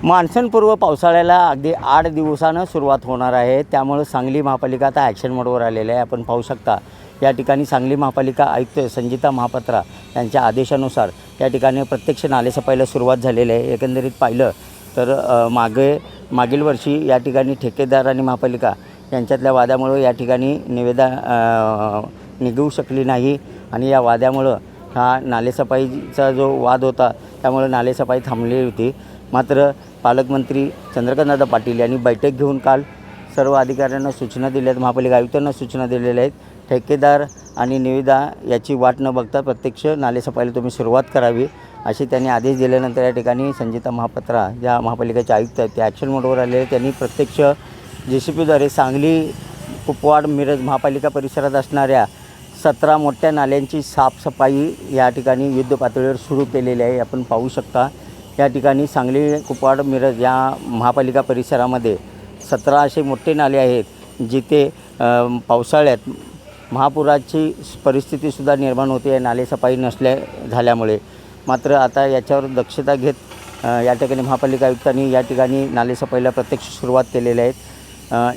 मान्सूनपूर्व पावसाळ्याला अगदी 8 दिवसानं सुरुवात होणार आहे. त्यामुळे सांगली महापालिका आता ॲक्शन मोडवर आलेले आहे. आपण पाहू शकता या ठिकाणी सांगली महापालिका आयुक्त संगीता महापात्रा यांच्या आदेशानुसार या ठिकाणी प्रत्यक्ष नालेसफाईला सुरुवात झालेली आहे. एकंदरीत पाहिलं तर मागील वर्षी या ठिकाणी ठेकेदार आणि महापालिका यांच्यातल्या वादामुळे या ठिकाणी निविदा निघू शकली नाही आणि या वादामुळं हा नालेसफाईचा जो वाद होता त्यामुळे नालेसफाई थांबली होती. मात्र पालकमंत्री चंद्रकांतदादा पाटील यांनी बैठक घेऊन काल सर्व अधिकाऱ्यांना सूचना दिल्या आहेत, महापालिका आयुक्तांना सूचना दिलेल्या आहेत. ठेकेदार आणि निविदा याची वाट न बघता प्रत्यक्ष नालेसफाईला तुम्ही सुरुवात करावी असे त्यांनी आदेश दिल्यानंतर या ठिकाणी संगीता महापात्रा ज्या महापालिकेचे आयुक्त आहेत ते ॲक्शन मोडवर आलेले. त्यांनी प्रत्यक्ष JCBद्वारे सांगली, कुपवाड, मिरज महापालिका परिसरात असणाऱ्या 17 मोठ्या नाल्यांची साफसफाई या ठिकाणी युद्ध पातळीवर सुरू केलेली आहे. आपण पाहू शकता या ठिकाणी सांगली, कुपवाड, मिरज या महापालिका परिसरामध्ये 17 असे मोठे नाले आहेत जिथे पावसाळ्यात महापुराची परिस्थितीसुद्धा निर्माण होते आहे नालेसफाई झाल्यामुळे. मात्र आता याच्यावर दक्षता घेत या ठिकाणी महापालिका आयुक्तांनी या ठिकाणी नालेसफाईला प्रत्यक्ष सुरुवात केलेली आहे.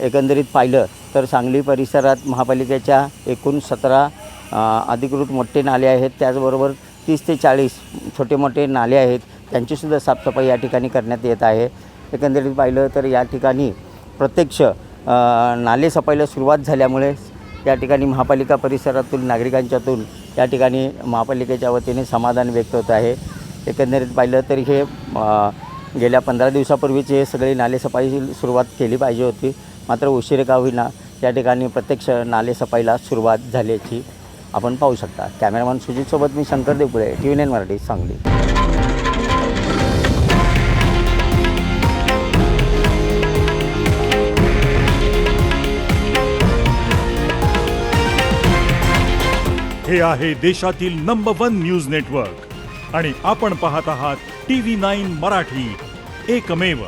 एकंदरीत पाहिलं तर सांगली परिसरात महापालिकेच्या एकूण 17 अधिकृत मोठे नाले आहेत. त्याचबरोबर 30 ते 40 छोटे मोठे नाले आहेत त्यांचीसुद्धा साफसफाई या ठिकाणी करण्यात येत आहे. एकंदरीत पाहिलं तर या ठिकाणी प्रत्यक्ष नालेसफाईला सुरुवात झाल्यामुळे या ठिकाणी महापालिका परिसरातून नागरिकांच्यातून या ठिकाणी महापालिकेच्या वतीने समाधान व्यक्त होत आहे. एकंदरीत पाहिलं तर हे गेल्या 15 दिवसापूर्वीच हे सगळी नालेसफाई सुरुवात केली पाहिजे होती. मात्र उशिरा का होईना या ठिकाणी प्रत्यक्ष नालेसफाईला सुरुवात झाल्याची आपण पाहू शकता. कॅमेरामॅन सुजितसोबत मी शंकर देवपुळे, TV9 मराठी, सांगली. हे आहे देशातील नंबर 1 न्यूज नेटवर्क आणि आपण पाहत आहात TV9 मराठी, एकमेव.